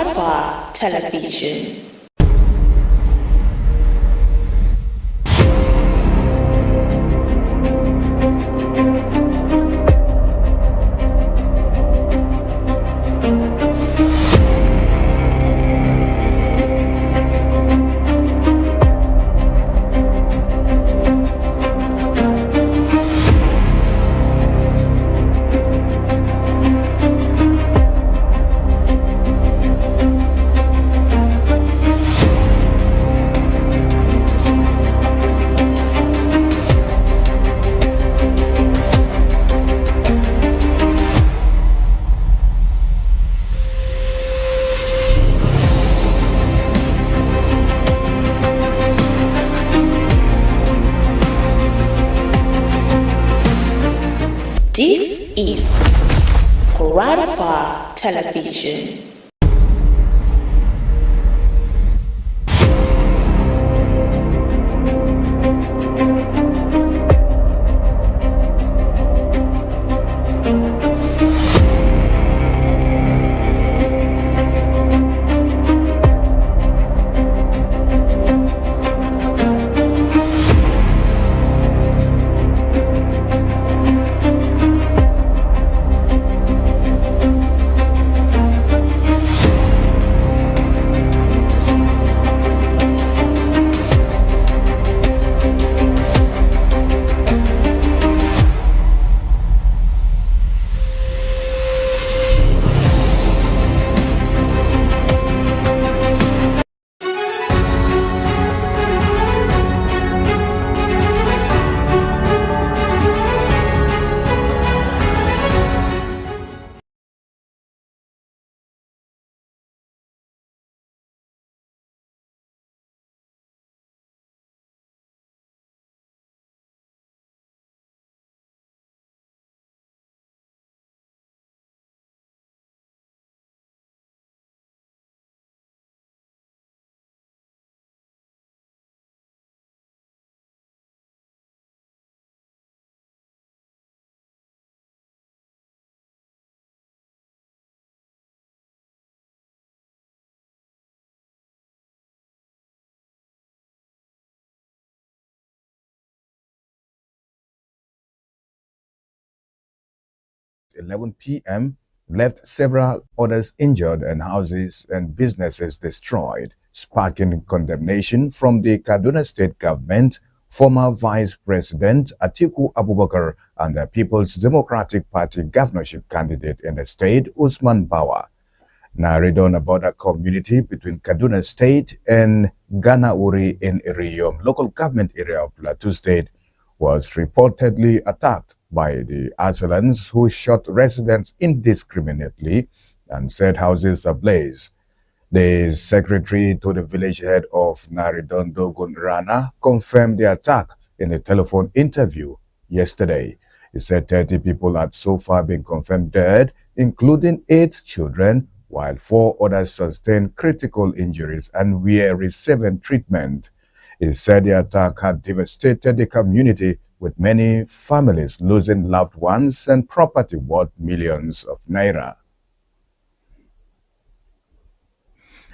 Kwararafa Television. This is Kwararafa Television. At 11 p.m. left several others injured and houses and businesses destroyed, sparking condemnation from the Kaduna State government, former Vice President Atiku Abubakar, and the People's Democratic Party governorship candidate in the state, Usman Bawa. Naridon, a border community between Kaduna State and Ganauri in Iriyom, local government area of Plateau State, was reportedly attacked by the assailants who shot residents indiscriminately and set houses ablaze. The secretary to the village head of Naridon, Dogun Rana, confirmed the attack in a telephone interview yesterday. He said 30 people had so far been confirmed dead, including 8 children, while 4 others sustained critical injuries and were receiving treatment. He said the attack had devastated the community, with many families losing loved ones and property worth millions of naira.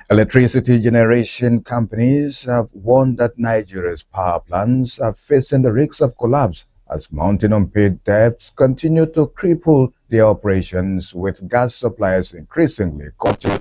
Electricity generation companies have warned that Nigeria's power plants are facing the risks of collapse as mounting unpaid debts continue to cripple their operations, with gas suppliers increasingly cutting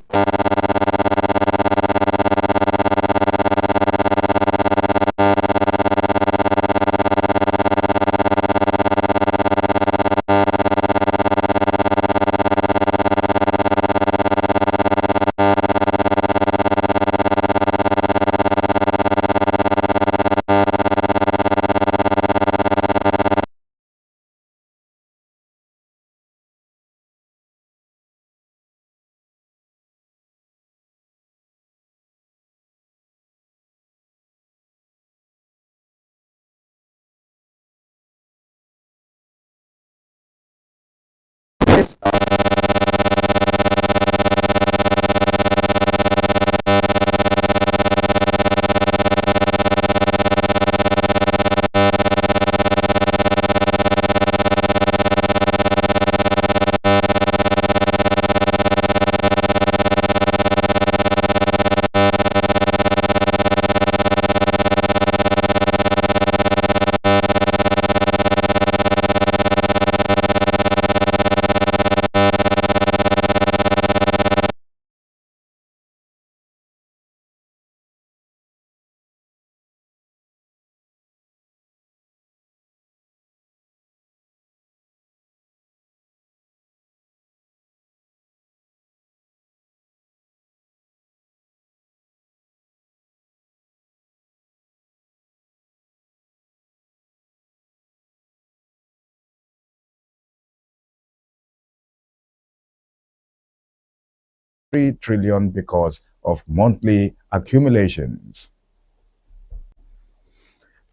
3 trillion because of monthly accumulations.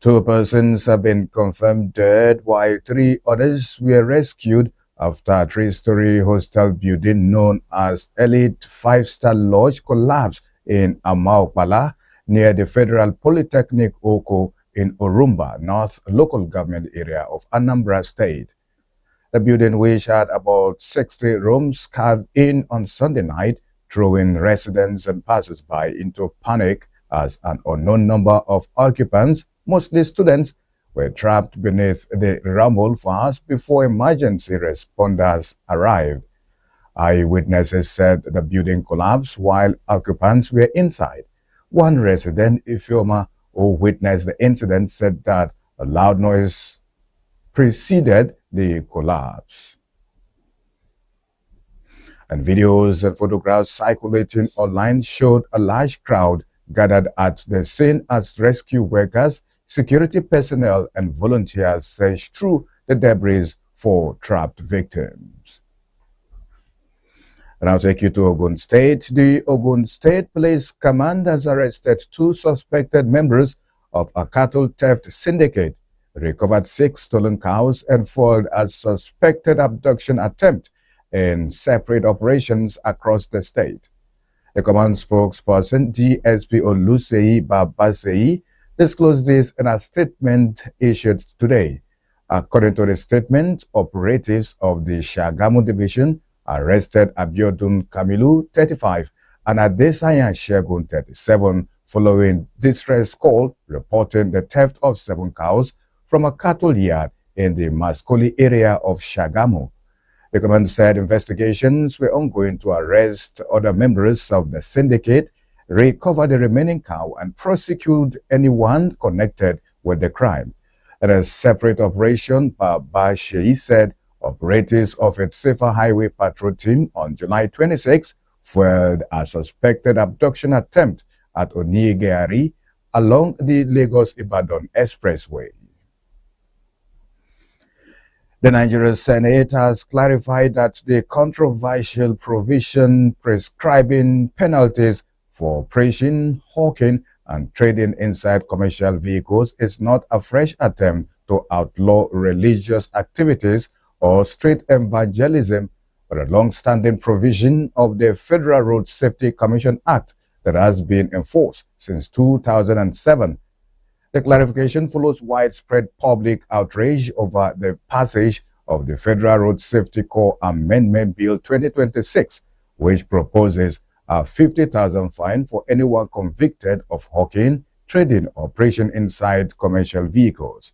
2 persons have been confirmed dead, while 3 others were rescued after a 3-story hostel building known as Elite 5-Star Lodge collapsed in Amaopala near the Federal Polytechnic Oko in Orumba, North Local Government Area of Anambra State. The building, which had about 60 rooms, caved in on Sunday night, throwing residents and passers-by into panic as an unknown number of occupants, mostly students, were trapped beneath the rubble fast before emergency responders arrived. Eyewitnesses said the building collapsed while occupants were inside. One resident, Ifeoma, who witnessed the incident, said that a loud noise preceded the collapse. And videos and photographs circulating online showed a large crowd gathered at the scene as rescue workers, security personnel, and volunteers searched through the debris for trapped victims. And I'll take you to Ogun State. The Ogun State Police Command has arrested 2 suspected members of a cattle theft syndicate, recovered 6 stolen cows, and foiled a suspected abduction attempt in separate operations across the state. The command spokesperson, DSP Olusei Babasei, disclosed this in a statement issued today. According to the statement, operatives of the Shagamu Division arrested Abiodun Kamilu, 35, and Adesanya Shegun, 37, following distress call reporting the theft of 7 cows from a cattle yard in the Maskoli area of Shagamu. The command said investigations were ongoing to arrest other members of the syndicate, recover the remaining cow, and prosecute anyone connected with the crime. In a separate operation, Babashei said operatives of its Safer Highway Patrol team on July 26 foiled a suspected abduction attempt at Onigeari along the Lagos-Ibadan Expressway. The Nigerian Senate has clarified that the controversial provision prescribing penalties for preaching, hawking, and trading inside commercial vehicles is not a fresh attempt to outlaw religious activities or street evangelism, but a long-standing provision of the Federal Road Safety Commission Act that has been enforced since 2007. The clarification follows widespread public outrage over the passage of the Federal Road Safety Corps Amendment Bill 2026, which proposes a 50,000 fine for anyone convicted of hawking, trading, or preaching inside commercial vehicles.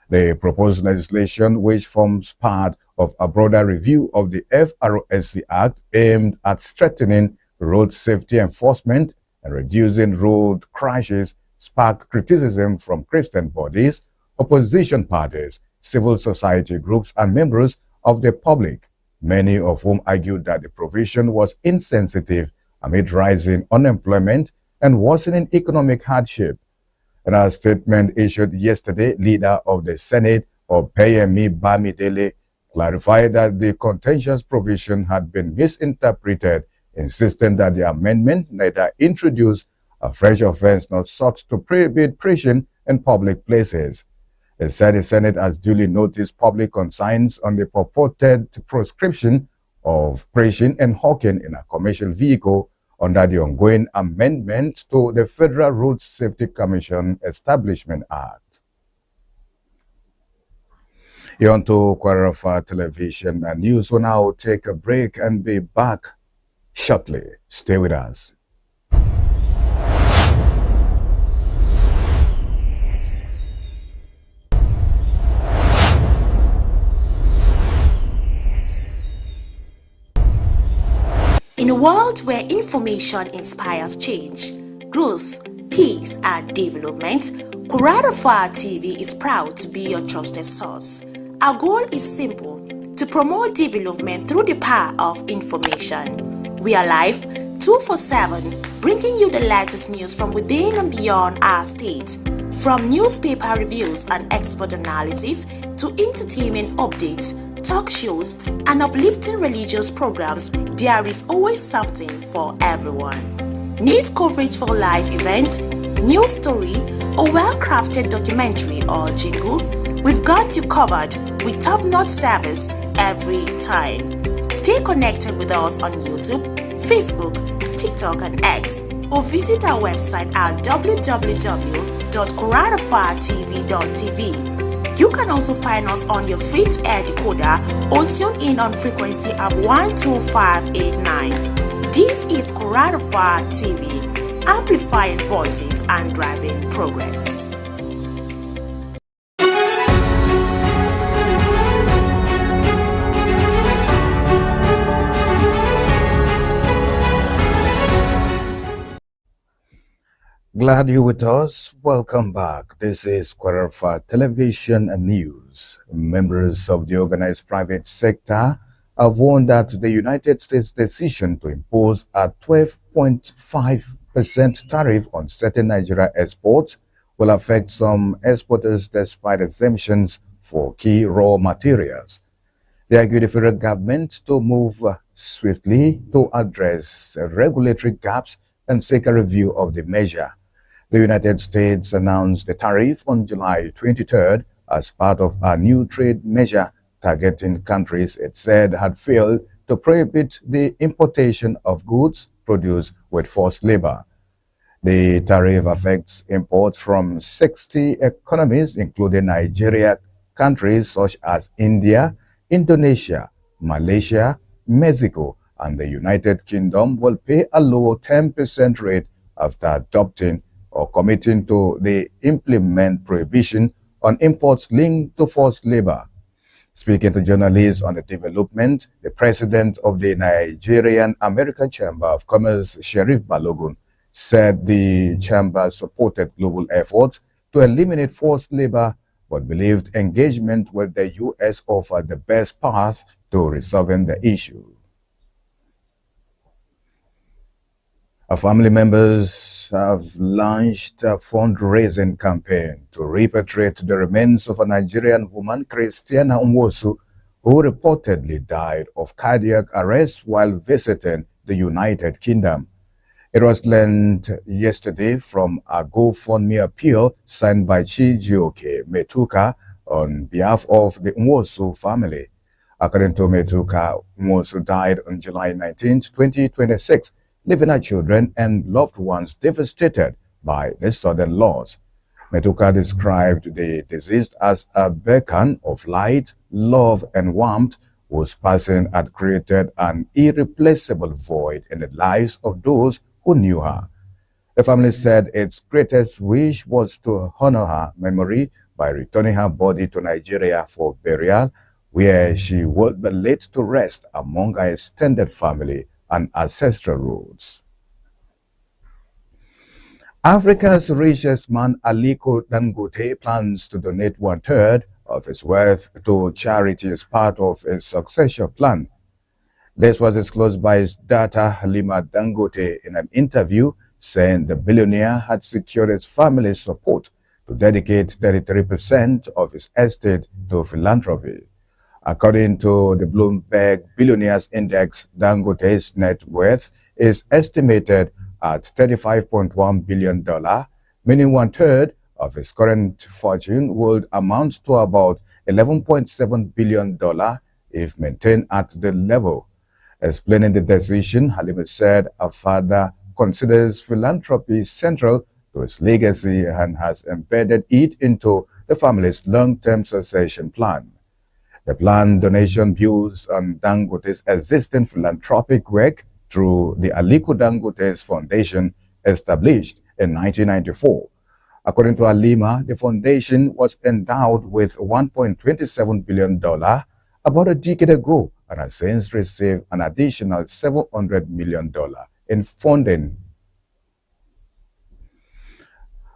The proposed legislation, which forms part of a broader review of the FRSC Act aimed at strengthening road safety enforcement and reducing road crashes, sparked criticism from Christian bodies, opposition parties, civil society groups, and members of the public, many of whom argued that the provision was insensitive amid rising unemployment and worsening economic hardship. In a statement issued yesterday, leader of the Senate, Opeyemi Bamidele, clarified that the contentious provision had been misinterpreted, insisting that the amendment neither introduced a fresh offense nor sought to prohibit preaching in public places. It said the Senate has duly noticed public concerns on the purported proscription of preaching and hawking in a commercial vehicle under the ongoing amendment to the Federal Road Safety Commission Establishment Act. You're on to Kwararafa Television and News. Will now take a break and be back shortly. Stay with us. In a world where information inspires change, growth, peace, and development, Kwararafa TV is proud to be your trusted source. Our goal is simple: to promote development through the power of information. We are live 24/7, bringing you the latest news from within and beyond our state. From newspaper reviews and expert analysis to entertainment updates, talk shows, and uplifting religious programs, there is always something for everyone. Need coverage for live events, news story, or well-crafted documentary or jingle? We've got you covered with top-notch service every time. Stay connected with us on YouTube, Facebook, TikTok, and X, or visit our website at www.kwararafatv.tv. You can also find us on your free-to-air decoder or tune in on frequency of 12589. This is Kwararafa TV, amplifying voices and driving progress. Glad you're with us. Welcome back. This is Kwararafa Television and News. Members of the organized private sector have warned that the United States' decision to impose a 12.5% tariff on certain Nigeria exports will affect some exporters despite exemptions for key raw materials. They argue the federal government to move swiftly to address regulatory gaps and seek a review of the measure. The United States announced the tariff on July 23rd as part of a new trade measure targeting countries it said had failed to prohibit the importation of goods produced with forced labor. The tariff affects imports from 60 economies, including Nigeria. Countries such as India, Indonesia, Malaysia, Mexico, and the United Kingdom will pay a low 10% rate after adopting or committing to the implement prohibition on imports linked to forced labor. Speaking to journalists on the development, the president of the Nigerian American Chamber of Commerce, Sheriff Balogun, said the chamber supported global efforts to eliminate forced labor, but believed engagement with the U.S. offered the best path to resolving the issue. Our family members have launched a fundraising campaign to repatriate the remains of a Nigerian woman, Christiana Nwosu, who reportedly died of cardiac arrest while visiting the United Kingdom. It was learned yesterday from a GoFundMe appeal signed by Chijioke Metuka on behalf of the Nwosu family. According to Metuka, Nwosu died on July 19, 2026, leaving her children and loved ones devastated by the sudden loss. Metuka described the deceased as a beacon of light, love, and warmth, whose passing had created an irreplaceable void in the lives of those who knew her. The family said its greatest wish was to honor her memory by returning her body to Nigeria for burial, where she would be laid to rest among her extended family and ancestral roots. Africa's richest man, Aliko Dangote, plans to donate 1/3 of his wealth to charity as part of his succession plan. This was disclosed by his daughter, Halima Dangote, in an interview, saying the billionaire had secured his family's support to dedicate 33% of his estate to philanthropy. According to the Bloomberg Billionaires Index, Dangote's net worth is estimated at $35.1 billion, meaning 1/3 of his current fortune would amount to about $11.7 billion if maintained at the level. Explaining the decision, Halima said her father considers philanthropy central to his legacy and has embedded it into the family's long-term succession plan. The planned donation builds on Dangote's existing philanthropic work through the Aliko Dangote's Foundation, established in 1994. According to Halima, the foundation was endowed with $1.27 billion about a decade ago and has since received an additional $700 million in funding.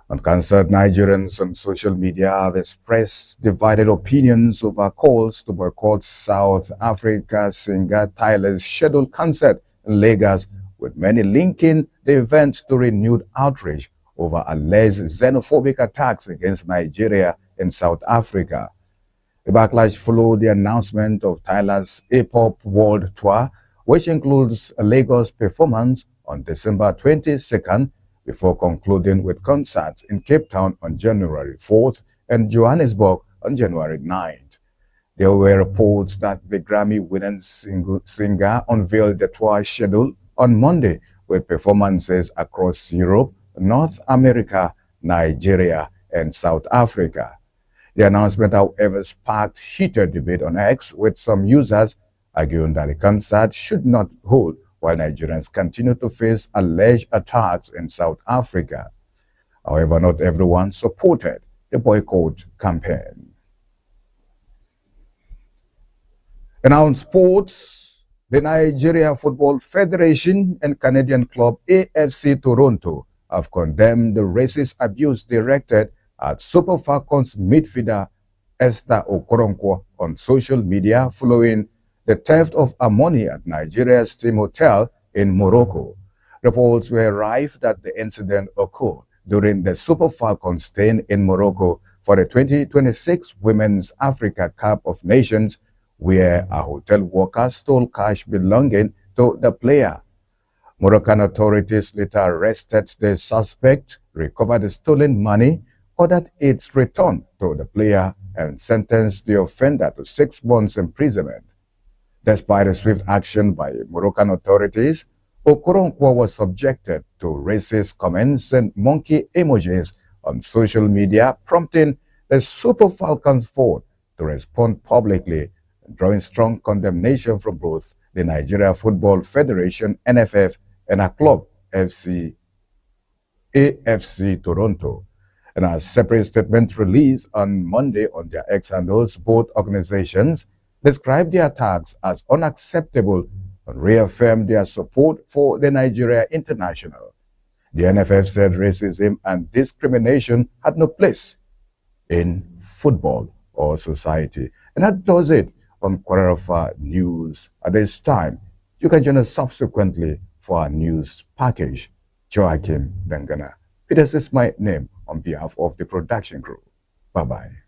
Unconcerned Nigerians on social media have expressed divided opinions over calls to boycott South Africa singer Tyler's scheduled concert in Lagos, with many linking the event to renewed outrage over alleged xenophobic attacks against Nigeria in South Africa. The backlash followed the announcement of Tyler's hip-hop world tour, which includes a Lagos performance on December 22nd, before concluding with concerts in Cape Town on January 4th and Johannesburg on January 9th. There were reports that the Grammy-winning singer unveiled the tour schedule on Monday, with performances across Europe, North America, Nigeria, and South Africa. The announcement, however, sparked heated debate on X, with some users arguing that the concert should not hold while Nigerians continue to face alleged attacks in South Africa. However, not everyone supported the boycott campaign. And now in sports, the Nigeria Football Federation and Canadian club AFC Toronto have condemned the racist abuse directed at Super Falcons midfielder Esther Okoronkwo on social media following the theft of her money at Nigeria's team hotel in Morocco. Reports were rife that the incident occurred during the Super Falcons stay in Morocco for the 2026 Women's Africa Cup of Nations, where a hotel worker stole cash belonging to the player. Moroccan authorities later arrested the suspect, recovered the stolen money, ordered its return to the player, and sentenced the offender to 6 months imprisonment. Despite a swift action by Moroccan authorities, Okoronkwo was subjected to racist comments and monkey emojis on social media, prompting the Super Falcons board to respond publicly, drawing strong condemnation from both the Nigeria Football Federation (NFF) and a club AFC Toronto. In a separate statement released on Monday on their X handles, both organizations described the attacks as unacceptable and reaffirmed their support for the Nigeria International. The NFF said racism and discrimination had no place in football or society. And that does it on Kwararafa News at this time. You can join us subsequently for our news package. Joachim Dangana. This is my name on behalf of the production crew. Bye-bye.